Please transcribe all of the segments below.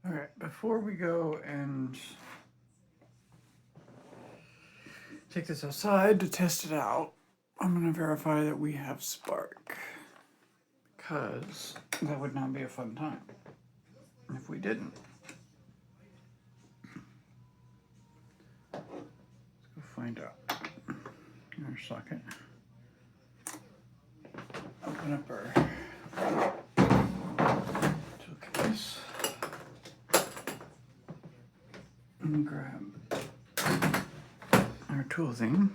All right, before we go and take this outside to test it out, I'm going to verify that we have spark, because that would not be a fun time if we didn't. Let's go find out. In our socket. Open up our toolcase and grab our tool thing.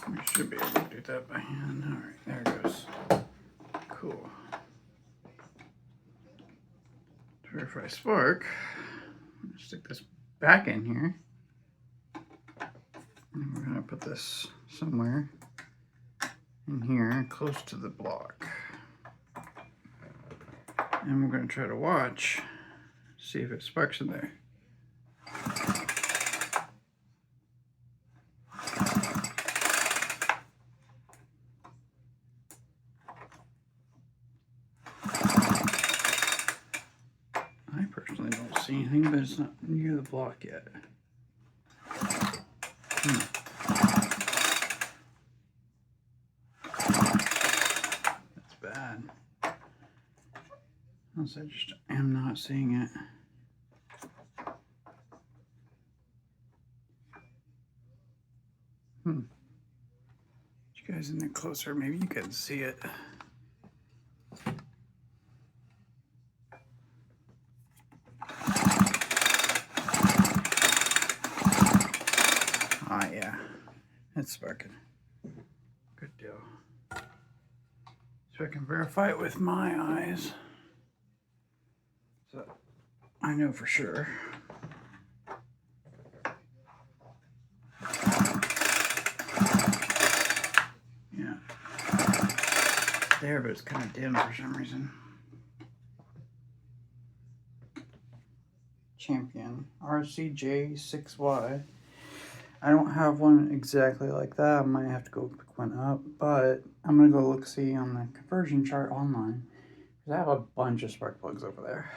We should be able to do that by hand. All right, there it goes. Cool. To verify spark, I'm gonna stick this back in here. And we're gonna put this somewhere in here, close to the block. And we're gonna try to watch, see if it sparks in there. I personally don't see anything, but it's not near the block yet. That's bad. Unless I just am not seeing it. Get you guys in there closer, maybe you can see it. Ah, yeah, it's sparking. Good deal. So I can verify it with my eyes. So I know for sure. Yeah. There, but it's kind of dim for some reason. Champion RCJ6Y. I don't have one exactly like that. I might have to go pick one up, but I'm gonna go look see on the conversion chart online, because I have a bunch of spark plugs over there.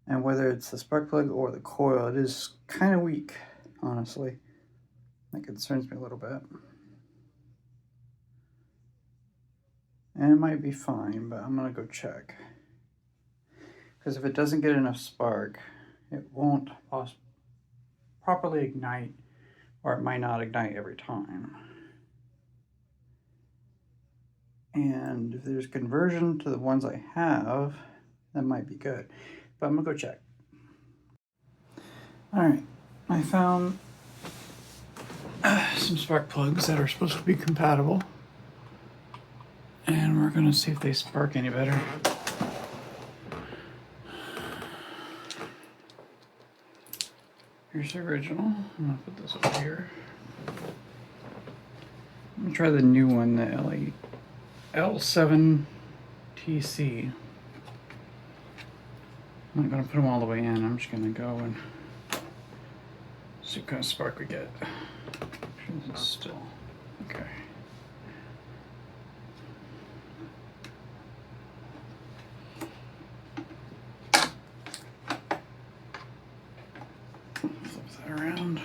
And whether it's the spark plug or the coil, it is kind of weak, honestly. That concerns me a little bit. And it might be fine, but I'm gonna go check. Because if it doesn't get enough spark, it won't properly ignite, or it might not ignite every time. And if there's conversion to the ones I have, that might be good. But I'm gonna go check. All right, I found some spark plugs that are supposed to be compatible. And we're gonna see if they spark any better. Here's the original. I'm gonna put this over here. I'm gonna try the new one, the L7TC. I'm not gonna put them all the way in. I'm just gonna go and see what kind of spark we get. This is still okay. Flip that around.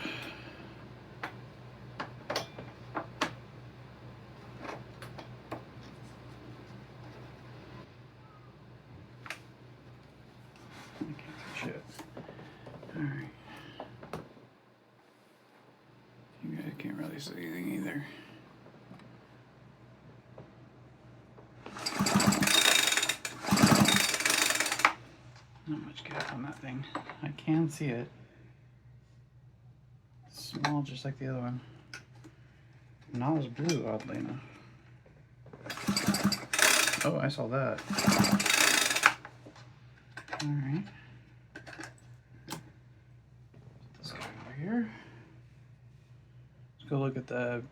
Shit. Alright. You guys can't really see anything either. Not much gap on that thing. I can see it. It's small, just like the other one. Not as blue, oddly enough. Oh, I saw that. Alright. This guy over here. It's go look at the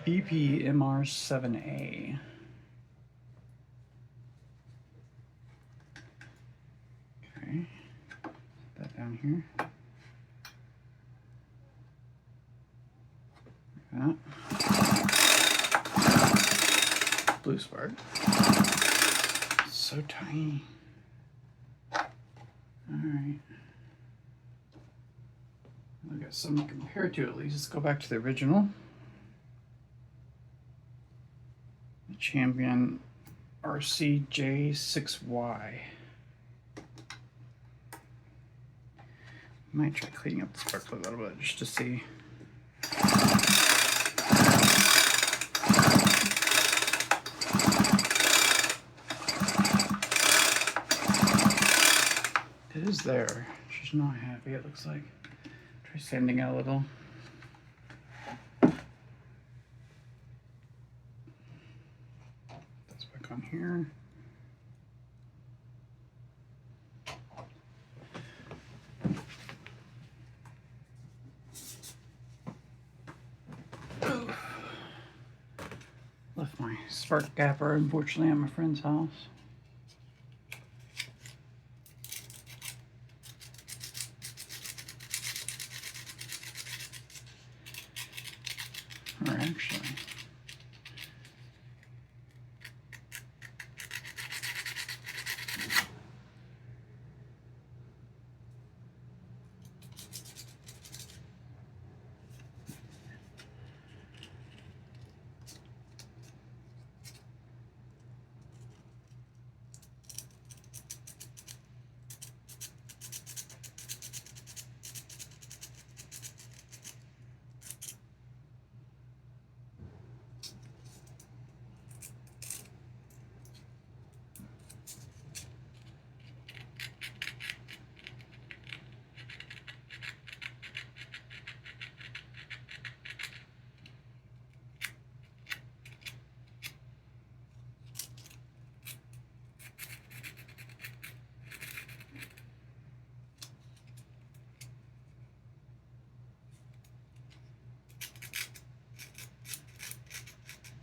BPMR7A. Okay, put that down here. Like that. Blue spark. So tiny. Alright. I've got something to compare to at least. Let's go back to the original. The Champion RCJ6Y. Might try cleaning up the spark plug a little bit just to see. It is there. She's not happy, it looks like. Try sanding it a little. That's back on here. Left my spark gapper, unfortunately, at my friend's house. Or actually,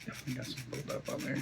definitely got some build up on there.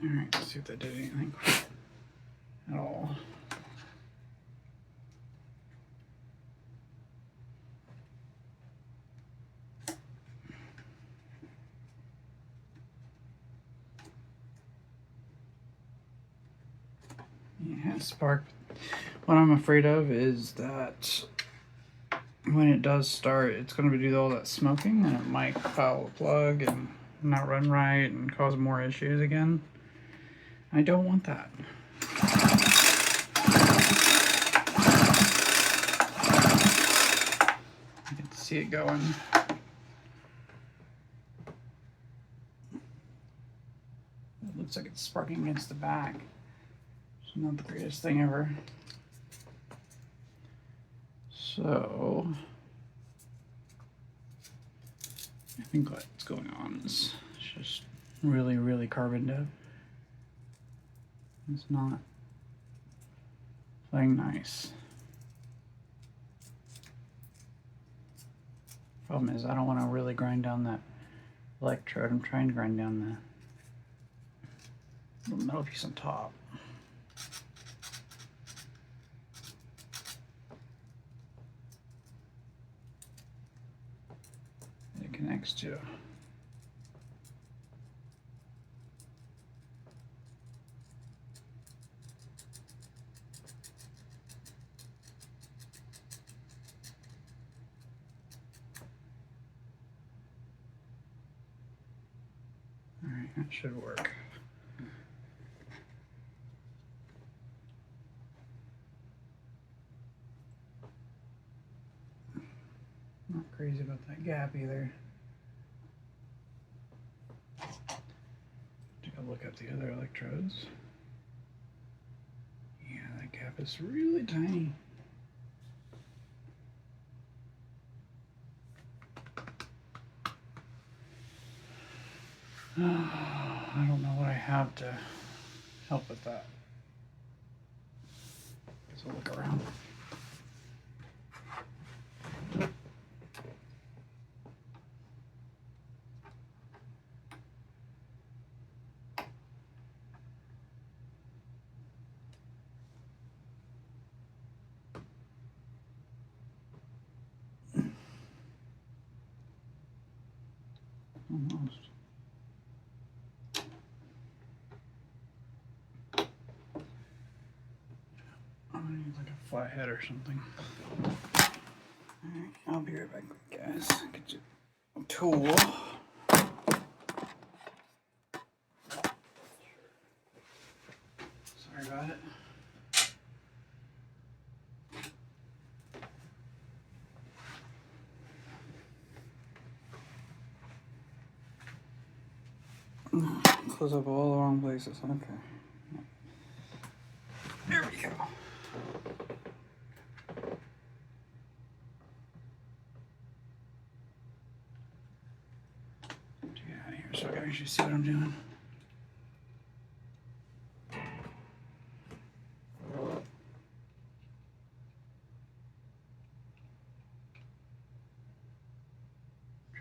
Alright, let's see if that did anything at all. Yeah, spark. What I'm afraid of is that when it does start, it's going to do all that smoking and it might foul the plug and not run right and cause more issues again. I don't want that. You can see it going. It looks like it's sparking against the back. It's not the greatest thing ever. So I think what's going on is just really carbon dead. It's not playing nice. Problem is I don't want to really grind down that electrode. I'm trying to grind down the little metal piece on top. It connects to. Alright, that should work. Not crazy about that gap either. Take a look at the other electrodes. Yeah, that gap is really tiny. I don't know what I have to help with that. So look around. Almost. I need like a flathead or something. Alright, I'll be right back, guys. Get you a tool. Sorry about it. Close up all the wrong places. Okay. There we go. Get out of here so I can actually see what I'm doing.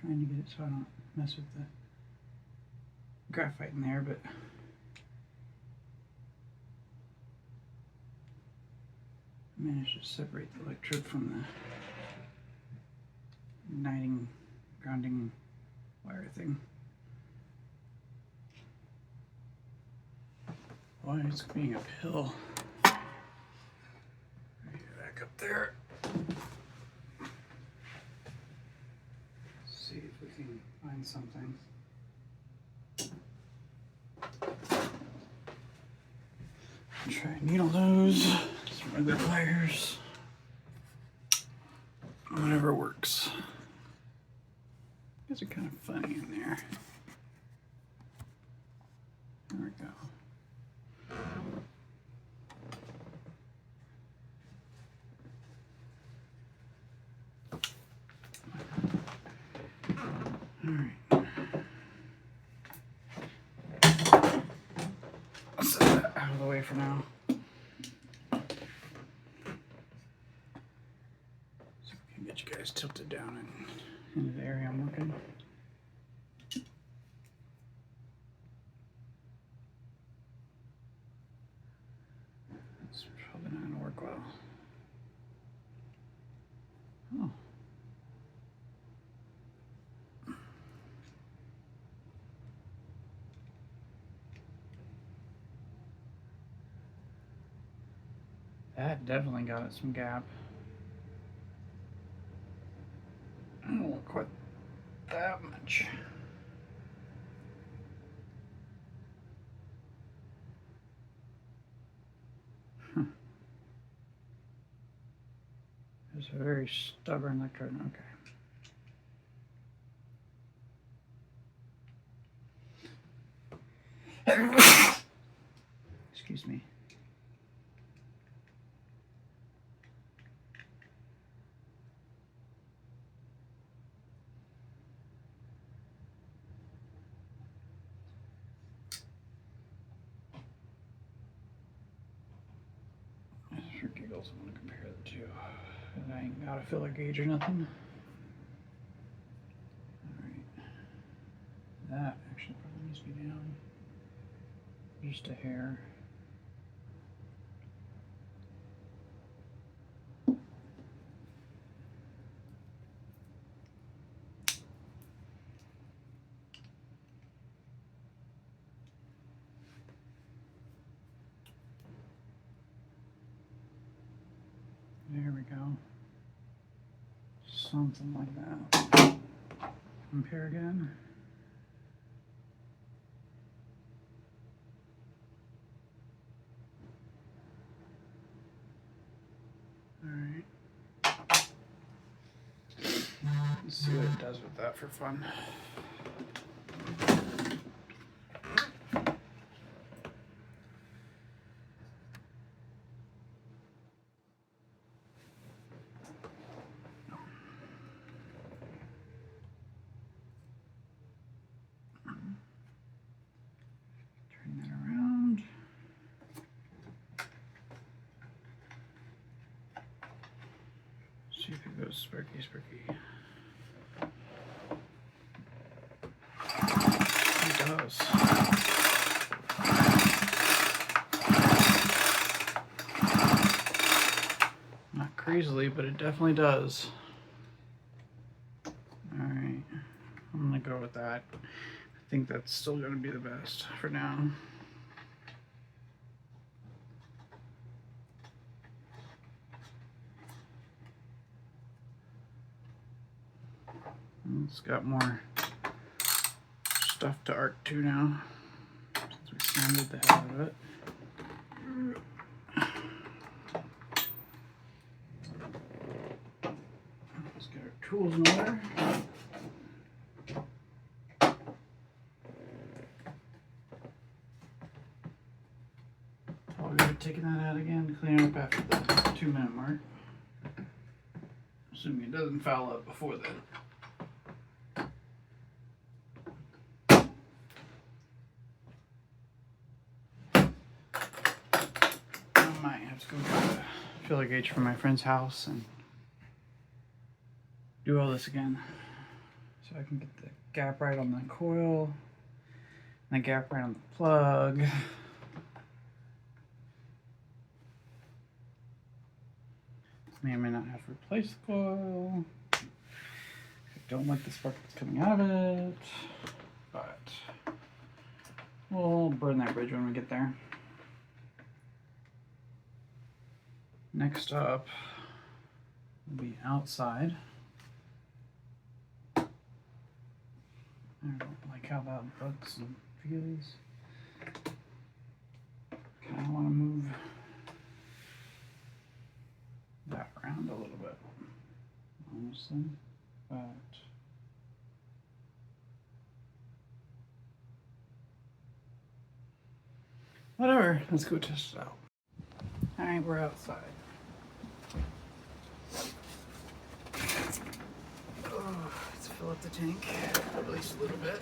Trying to get it so I don't mess with the graphite in there, but I managed to separate the electrode from the igniting, grounding wire thing. Why it's being uphill. Get back up there. See if we can find something. Try needle nose, some regular pliers, whatever works. These are kind of funny in there. There we go. All right. I'll set that out of the way for now. So we can get you guys tilted down into the area I'm working. It's probably not going to work well. Oh. That definitely got it some gap. I don't want quite that much. It's a very stubborn electrode. Okay. Excuse me. Just for giggles, I'm gonna compare the two. And I ain't got a filler gauge or nothing. Alright. That actually probably needs to be down just a hair. There we go. Something like that. Compare again. Let's see what it does with that for fun. Turn that around. See if it goes sparky, sparky. It does. Not crazily, but it definitely does. Alright, I'm gonna go with that. I think that's still gonna be the best for now. It's got more stuff to arc to now, since we sanded the hell out of it. Let's get our tools in order. I'll be taking that out again, clean it up after the 2-minute mark. Assuming it doesn't foul up before then. I might have to go get a filler gauge from my friend's house and do all this again. So I can get the gap right on the coil and the gap right on the plug. May or may not have to replace the coil. I don't like the spark that's coming out of it, but we'll burn that bridge when we get there. Next up will be outside. I don't like how that looks and feels. Kind of want to move that around a little bit, honestly, but whatever, let's go test it out. All right, we're outside. Oh, let's fill up the tank, at least a little bit.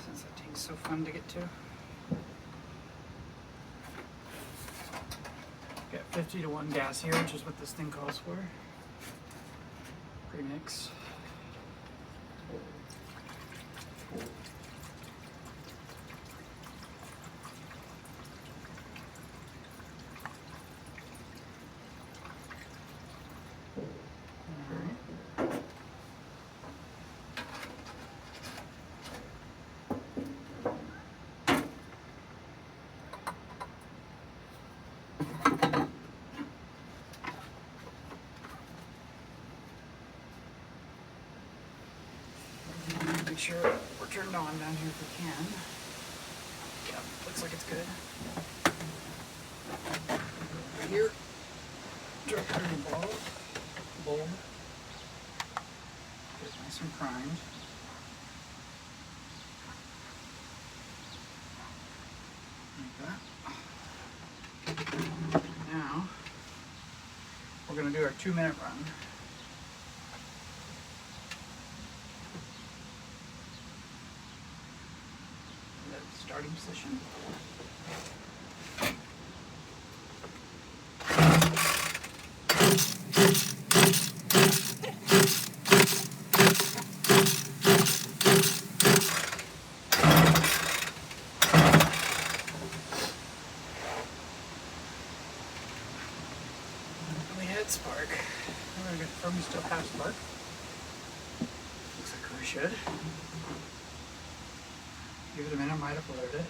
Since that tank's so fun to get to. Got 50 to 1 gas here, which is what this thing calls for. Premix. Make sure we're turned on down here if we can. Yeah, looks like it's good. Right here, turn the bulb. It's nice and primed. Like that. Now, we're going to do our 2-minute run. Starting position. We had spark. We're going to confirm we still have spark. Looks like we should. Give it a minute, might have loaded it.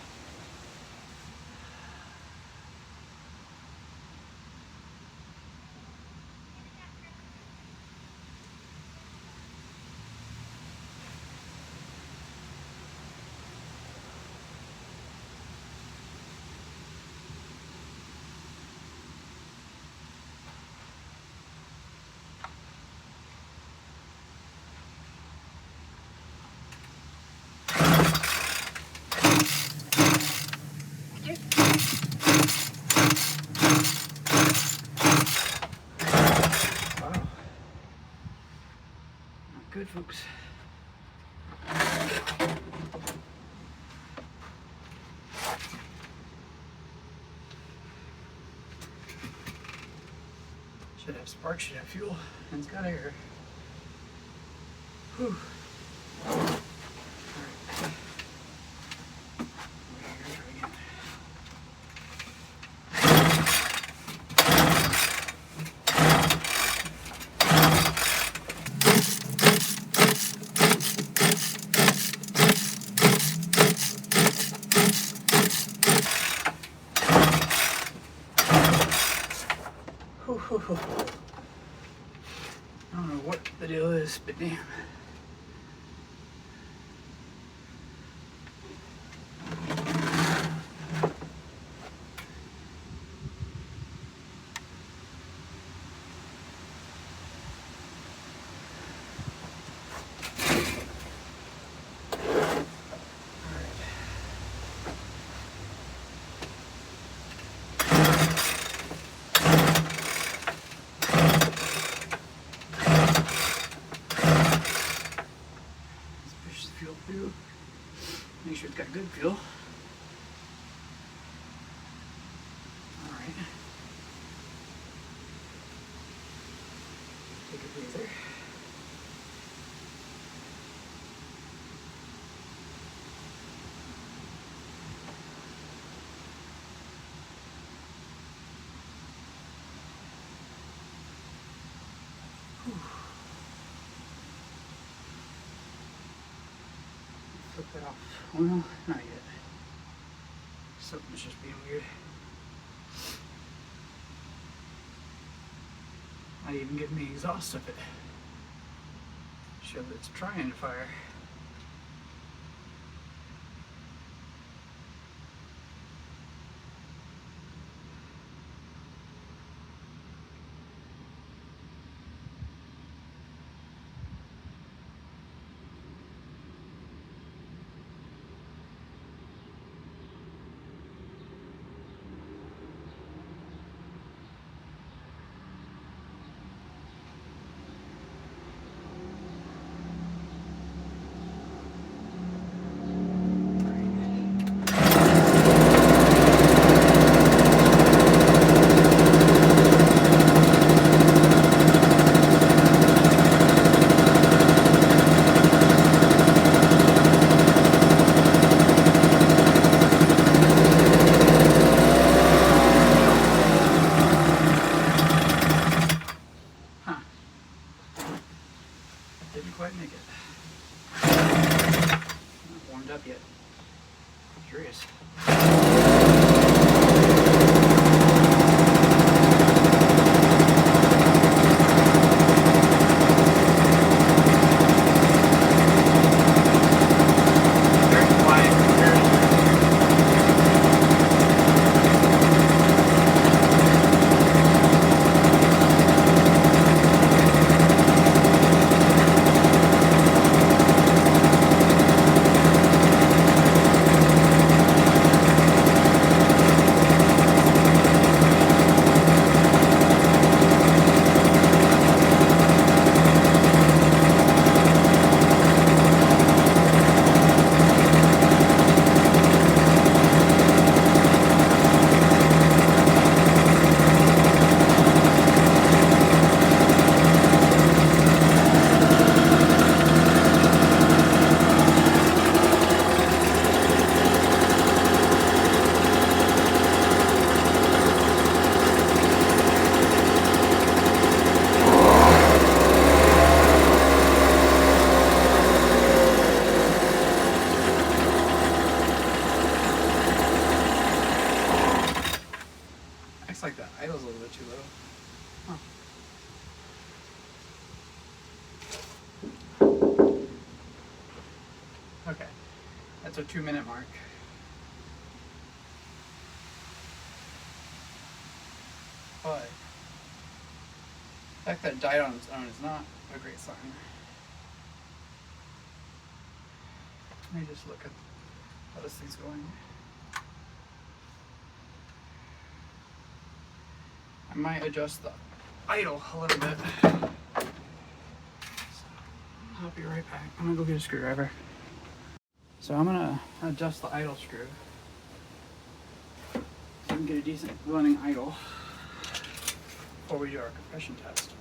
good, folks. Should have spark, should have fuel, and it's got air. Whew. I don't know what the deal is, but damn. Through. Make sure it's got good fuel. Alright. Take a breather. Whew. Flip that off. Well, not yet. Something's just being weird. Not even giving me exhaust of it. Show that it's trying to fire. Didn't quite make it. Not warmed up yet. I'm curious. Like that idle's a little bit too low. Huh. Okay, that's a 2-minute mark. But the fact that it died on its own is not a great sign. Let me just look at how this thing's going. I might adjust the idle a little bit. I'll be right back. I'm gonna go get a screwdriver. So I'm gonna adjust the idle screw so we can get a decent running idle before we do our compression test.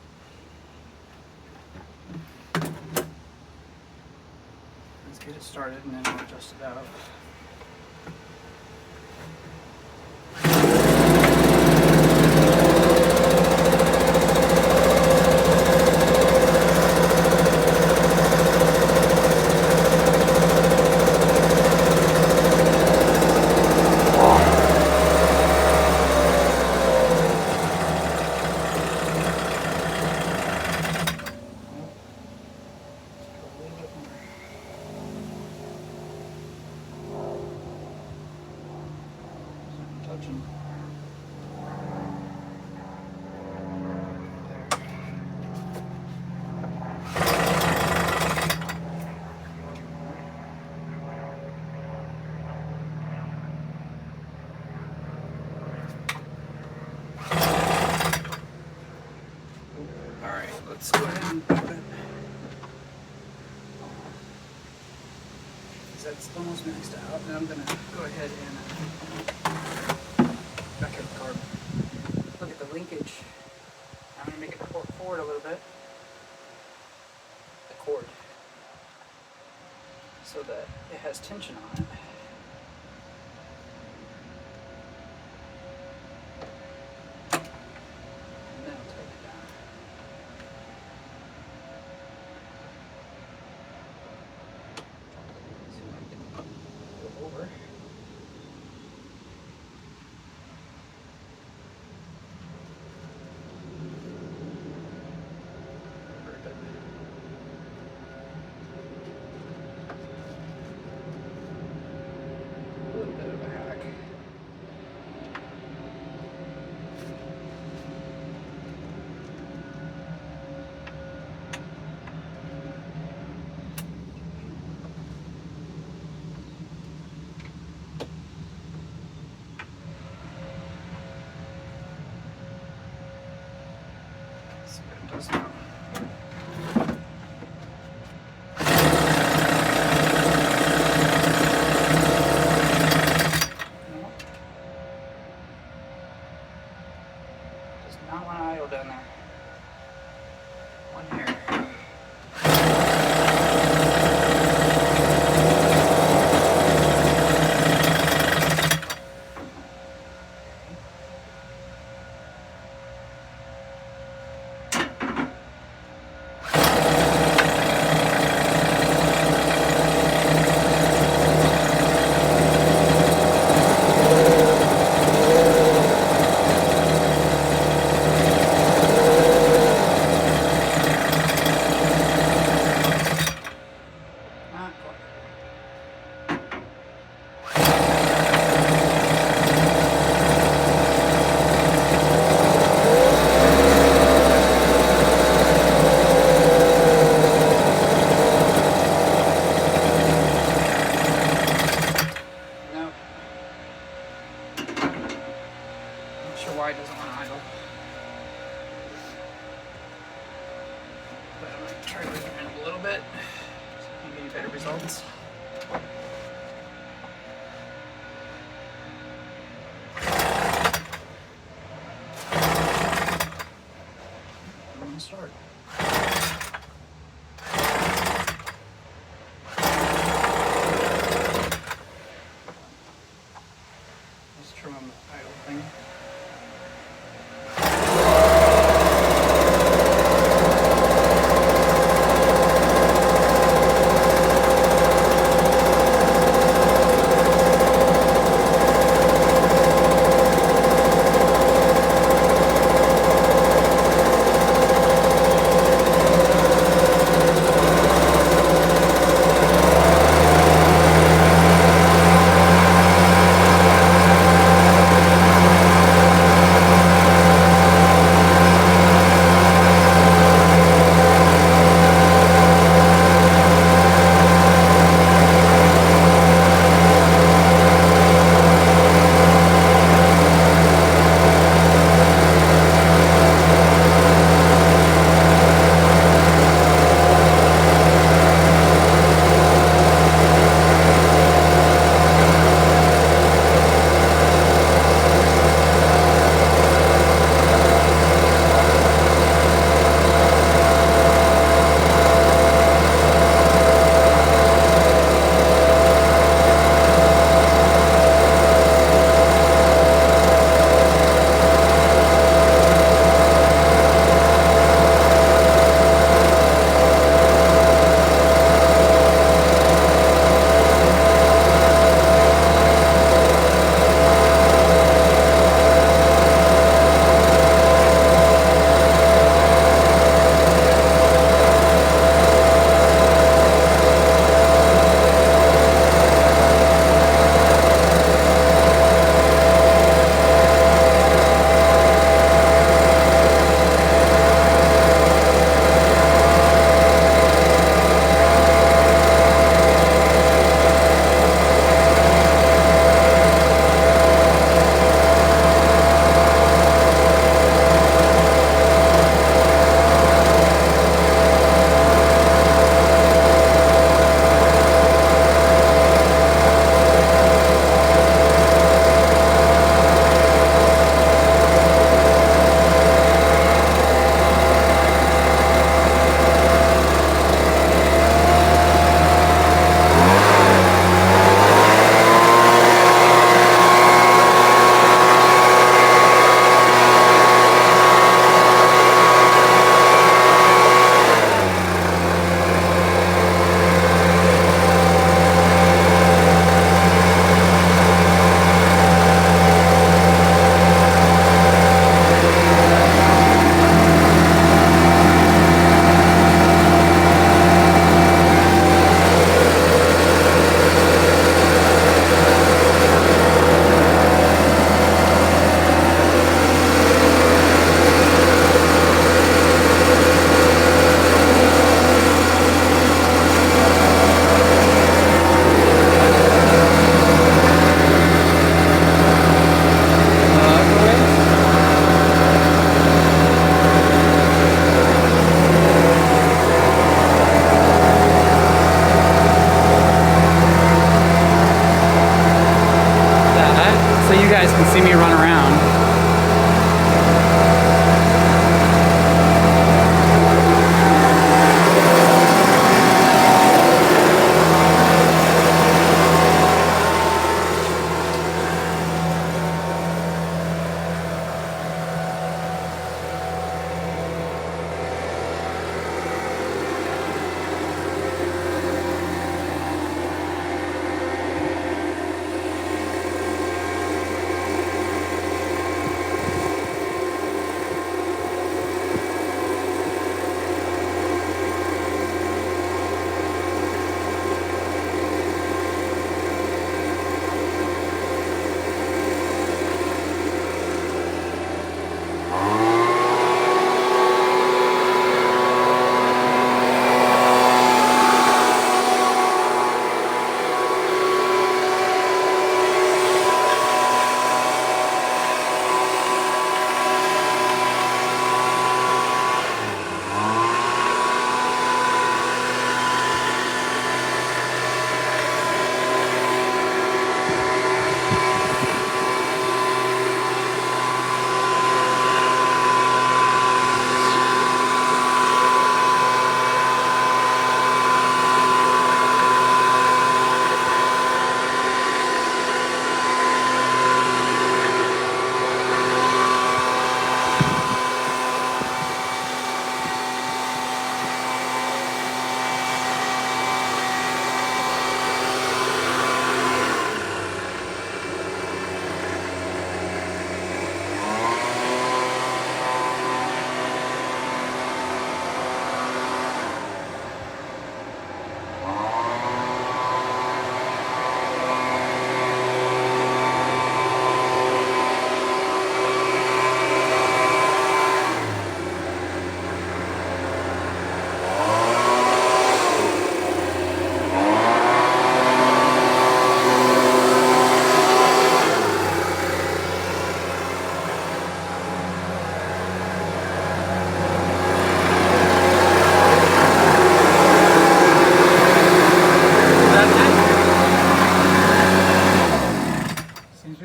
Let's get it started and then we'll adjust it out. Touching. All right, let's go ahead and put it. That's almost maxed out, and I'm gonna go ahead and back up the carbon. Look at the linkage. I'm gonna make it port forward a little bit. The cord, so that it has tension on it. And then I'll tighten it down. See if I can go over. A little bit of a hack. Let's see what it does now. Not want to idle down there. One here. Not quite. No. Not sure why it doesn't want to idle. But I'm going to try to recommend it a little bit so I can get you better results. I'm going to start. Let's trim on the idle thing. can see me run around.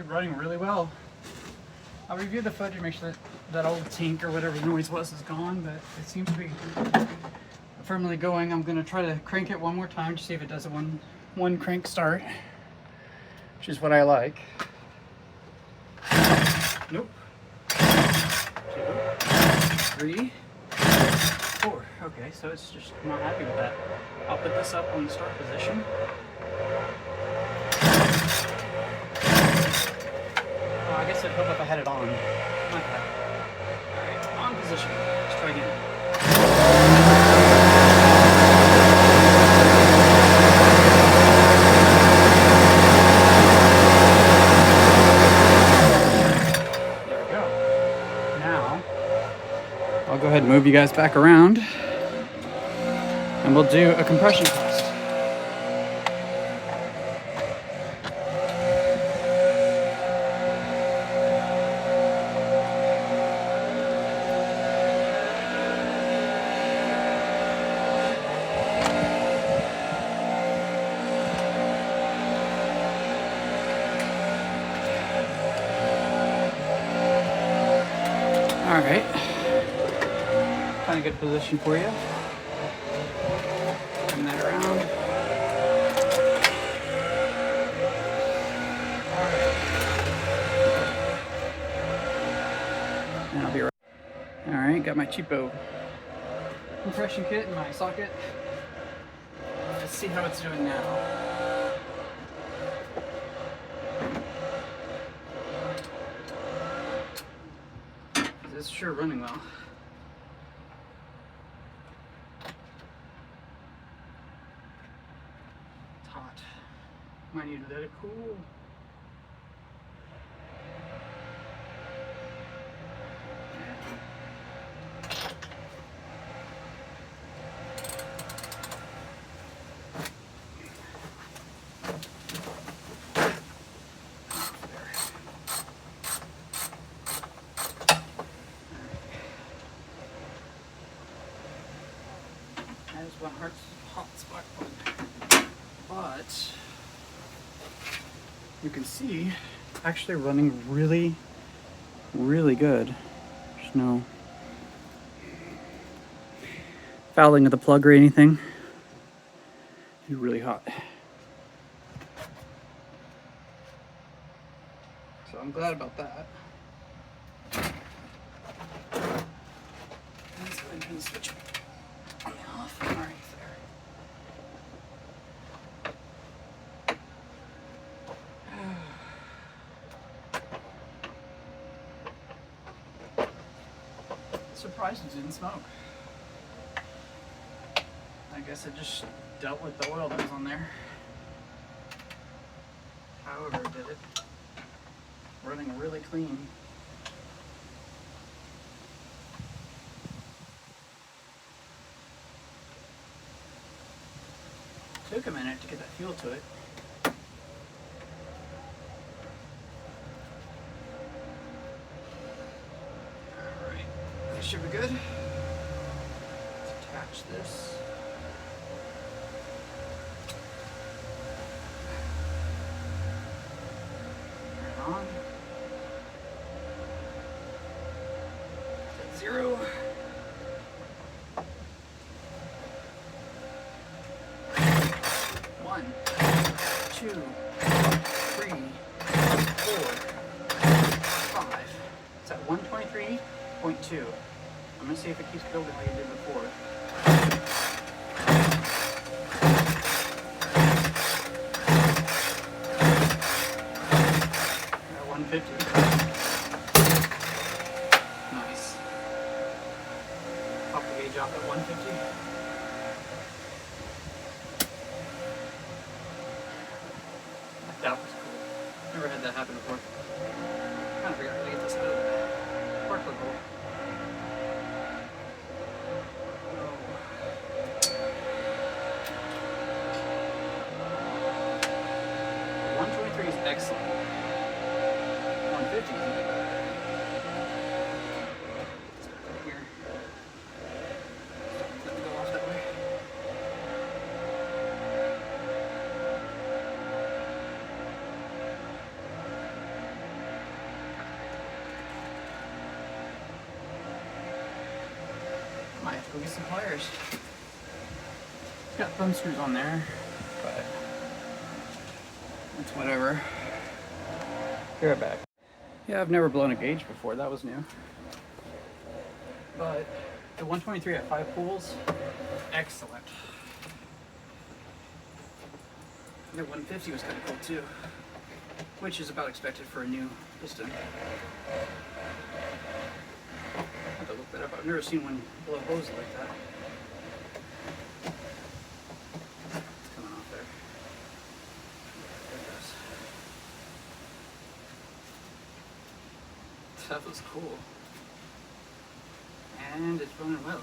Running really well. I'll review the footage, make sure that old tink or whatever noise was is gone, but it seems to be firmly going. I'm going to try to crank it one more time to see if it does a one crank start, which is what I like. Nope. 2, 3, 4. Okay, so it's just not happy with that. I'll put this up on the start position. I guess it'd help if I had it on. Like that. Alright, on position. Let's try again. There we go. Now, I'll go ahead and move you guys back around, and we'll do a compression test. All right, kind of good position for you. Turn that around. All right, and I'll be right. All right, got my cheapo compression kit in my socket. Let's see how it's doing now. It's sure running well. It's hot. Might need to let it cool. That is one hot spot one. But you can see actually running really, really good. There's no fouling of the plug or anything. It's really hot. So I'm glad about that. Let's go ahead and turn the switch on and off. All right, there. Surprised it didn't smoke. I guess it just dealt with the oil that was on there. However it did it. Running really clean. Took a minute to get that fuel to it. Alright, that should be good. Let's attach this. Turn it on. Set 0. One, 2, 3, 4, 5. It's at 123.2. I'm gonna see if it keeps building like it did before. At 150. Nice. Pop the gauge off at 150. That was cool. Never had that happen before. Trying to figure out how to get this out of the sparkler hole. Oh. 123 is excellent. 150 is even better. Let's put that here. Let me go off that way. Might have to go get some pliers. It's got thumb screws on there, but it's whatever. Be right back. Yeah, I've never blown a gauge before. That was new. But the 123 at 5 pools, excellent. The 150 was kind of cool too, which is about expected for a new piston. I have to look that up. I've never seen one blow hose like that. It's coming off there. There it goes. That was cool. And it's running well.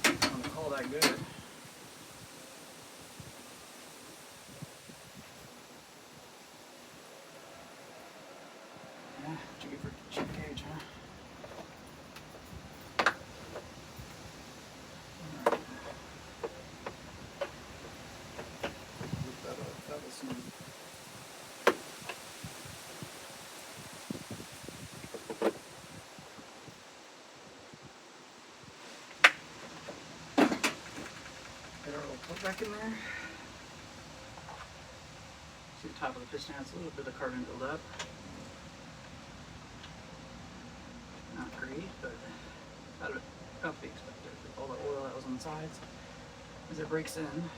I'm gonna call that good. Yeah, what you get for a cheap gauge, huh? Look that up. That was some. Get our little plug back in there. See the top of the piston has a little bit of carbon buildup. Not great, but about to be expected with all the oil that was on the sides as it breaks in.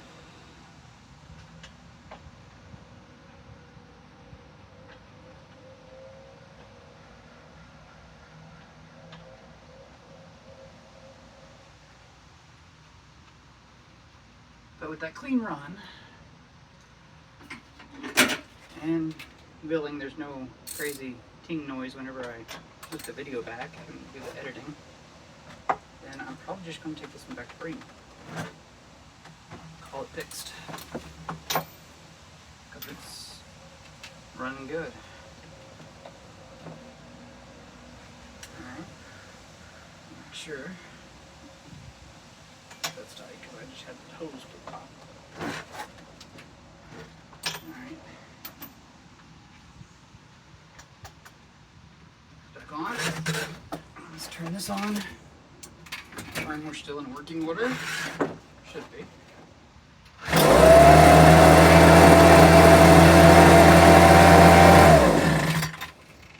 But with that clean run and billing, there's no crazy ting noise whenever I put the video back and do the editing, then I'm probably just going to take this one back to Bream. Call it fixed. Because it's running good. Alright. Make sure that's tight because I just just got the hose put off. Alright. Back on. Let's turn this on. Find we're still in working order. Should be.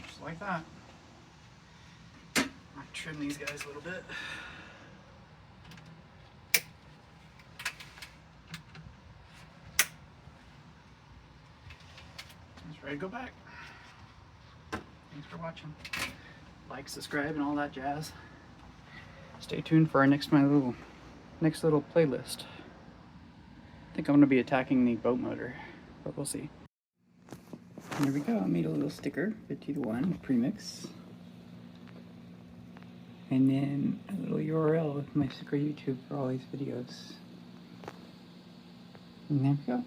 Just like that. I'll trim these guys a little bit. It's ready to go back. Thanks for watching. Like, subscribe, and all that jazz. Stay tuned for our next little playlist. I think I'm gonna be attacking the boat motor, but we'll see. Here we go. I made a little sticker, 50-to-1 premix, and then a little URL with my sticker YouTube for all these videos. And there we go.